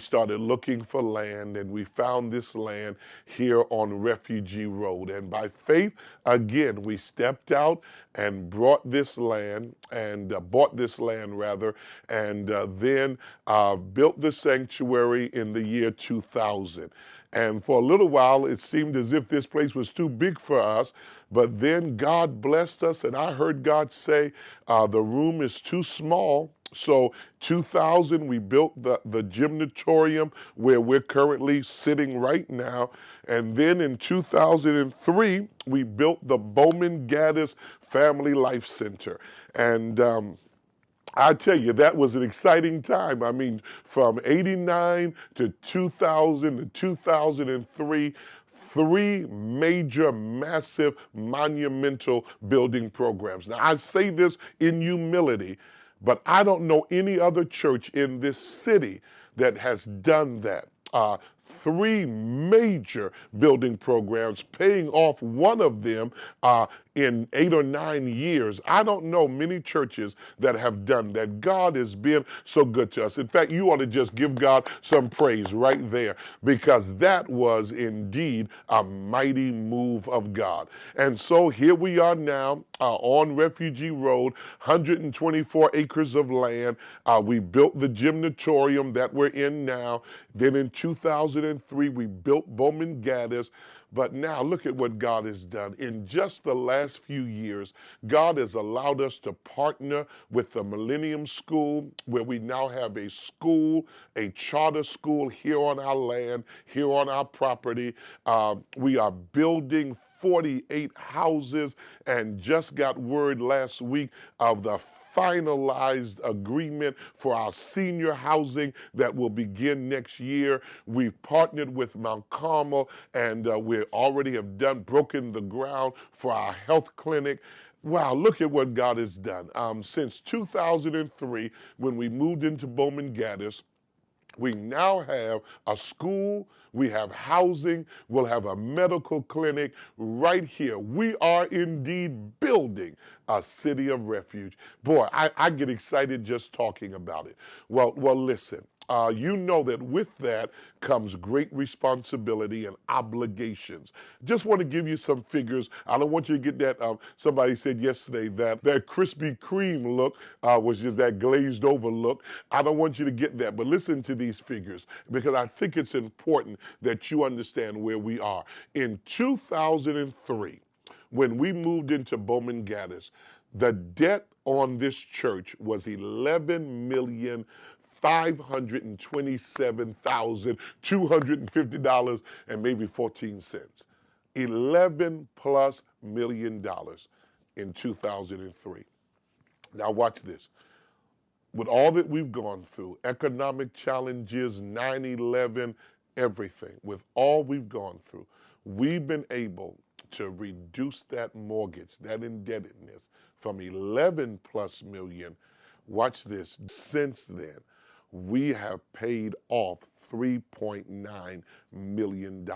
started looking for land, and we found this land here on Refugee Road. And by faith, again, we stepped out and brought this land and bought this land rather, and then built the sanctuary in the year 2000. And for a little while, it seemed as if this place was too big for us. But then God blessed us, and I heard God say, the room is too small. So 2000, we built the gymnatorium where we're currently sitting right now. And then in 2003, we built the Bowman Gaddis Family Life Center. And I tell you, that was an exciting time. I mean, from 89 to 2000 to 2003, three major, massive, monumental building programs. Now, I say this in humility, but I don't know any other church in this city that has done that. Three major building programs, paying off one of them in 8 or 9 years. I don't know many churches that have done that. God has been so good to us. In fact, you ought to just give God some praise right there, because that was indeed a mighty move of God. And so here we are now on Refugee Road, 124 acres of land. We built the gymnatorium that we're in now. Then in 2003, we built Bowman Gaddis. But now look at what God has done. In just the last few years, God has allowed us to partner with the Millennium School, where we now have a school, a charter school here on our land, here on our property. We are building 48 houses, and just got word last week of the finalized agreement for our senior housing that will begin next year. We've partnered with Mount Carmel, and we already have broken the ground for our health clinic. Wow, look at what God has done. Since 2003, when we moved into Bowman Gaddis, we now have a school, we have housing, we'll have a medical clinic right here. We are indeed building a city of refuge. Boy, I get excited just talking about it. Well, listen. You know that with that comes great responsibility and obligations. Just want to give you some figures. I don't want you to get that. Somebody said yesterday that Krispy Kreme look was just that glazed over look. I don't want you to get that. But listen to these figures, because I think it's important that you understand where we are. In 2003, when we moved into Bowman Gaddis, the debt on this church was $11,527,250 and maybe 14 cents. $11+ million in 2003. Now watch this. With all that we've gone through, economic challenges, 9/11, everything, with all we've gone through, we've been able to reduce that mortgage, that indebtedness, from 11+ million. Watch this. Since then, we have paid off $3.9 million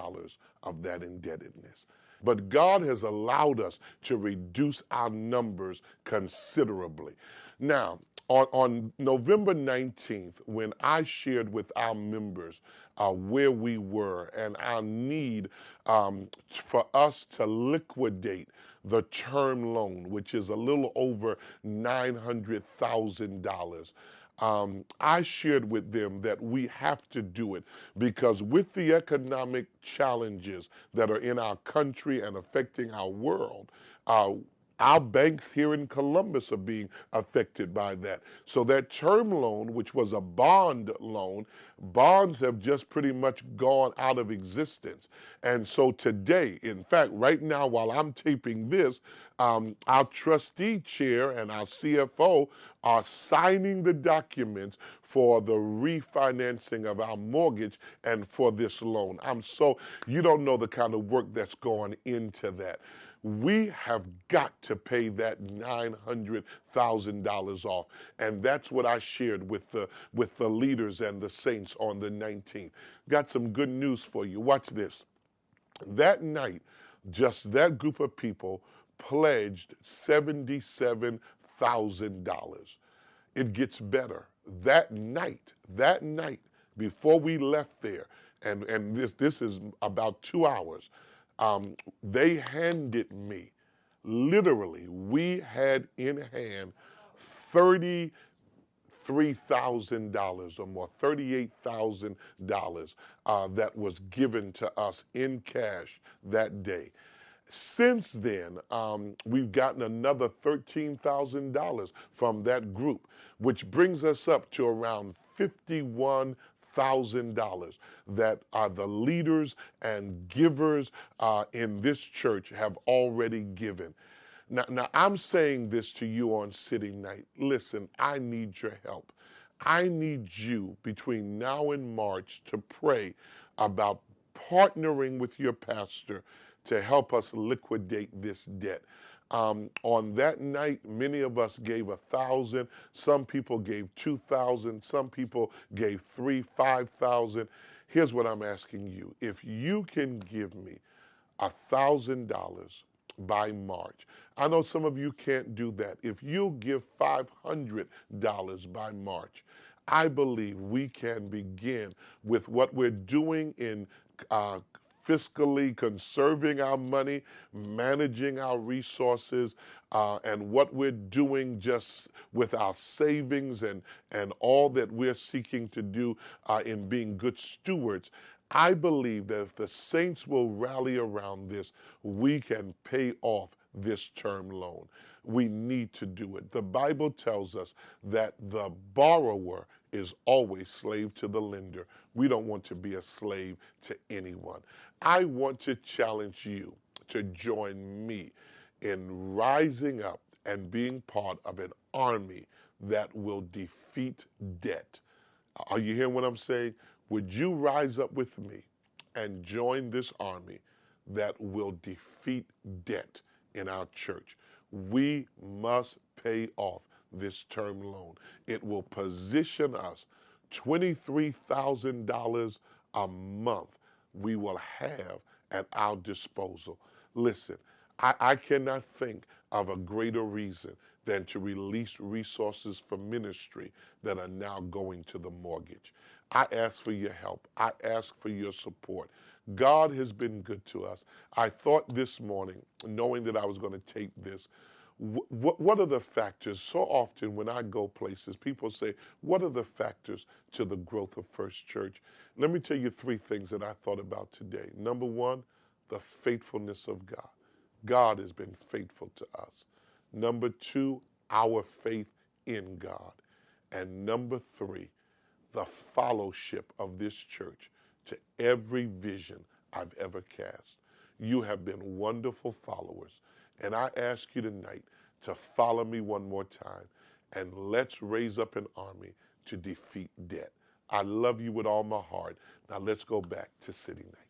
of that indebtedness. But God has allowed us to reduce our numbers considerably. Now, on November 19th, when I shared with our members where we were and our need for us to liquidate the term loan, which is a little over $900,000, I shared with them that we have to do it, because with the economic challenges that are in our country and affecting our world, our banks here in Columbus are being affected by that. So that term loan, which was a bond loan, bonds have just pretty much gone out of existence. And so today, in fact, right now while I'm taping this, our trustee chair and our CFO are signing the documents for the refinancing of our mortgage and for this loan. You don't know the kind of work that's going into that. We have got to pay that $900,000 off. And that's what I shared with the leaders and the saints on the 19th. Got some good news for you. Watch this. That night, just that group of people pledged $77,000. It gets better. That night, before we left there, and this is about 2 hours, they handed me, literally, we had in hand $33,000 or more, $38,000 that was given to us in cash that day. Since then, we've gotten another $13,000 from that group, which brings us up to around $51,000 that the leaders and givers in this church have already given. Now, I'm saying this to you on sitting night. Listen, I need your help. I need you between now and March to pray about partnering with your pastor to help us liquidate this debt. On that night, many of us gave 1,000. Some people gave 2,000. Some people gave 5,000. Here's what I'm asking you. If you can give me $1,000 by March. I know some of you can't do that. If you'll give $500 by March, I believe we can begin with what we're doing in fiscally conserving our money, managing our resources, and what we're doing just with our savings and all that we're seeking to do in being good stewards. I believe that if the saints will rally around this, we can pay off this term loan. We need to do it. The Bible tells us that the borrower is always slave to the lender. We don't want to be a slave to anyone. I want to challenge you to join me in rising up and being part of an army that will defeat debt. Are you hearing what I'm saying? Would you rise up with me and join this army that will defeat debt in our church? We must pay off this term loan. It will position us $23,000 a month we will have at our disposal. Listen, I cannot think of a greater reason than to release resources for ministry that are now going to the mortgage. I ask for your help. I ask for your support. God has been good to us. I thought this morning, knowing that I was going to tape this, what are the factors? So often when I go places, people say, what are the factors to the growth of First Church? Let me tell you 3 things that I thought about today. Number 1, the faithfulness of God. God has been faithful to us. Number 2, our faith in God. And number 3, the fellowship of this church to every vision I've ever cast. You have been wonderful followers. And I ask you tonight to follow me one more time, and let's raise up an army to defeat debt. I love you with all my heart. Now let's go back to sitting night.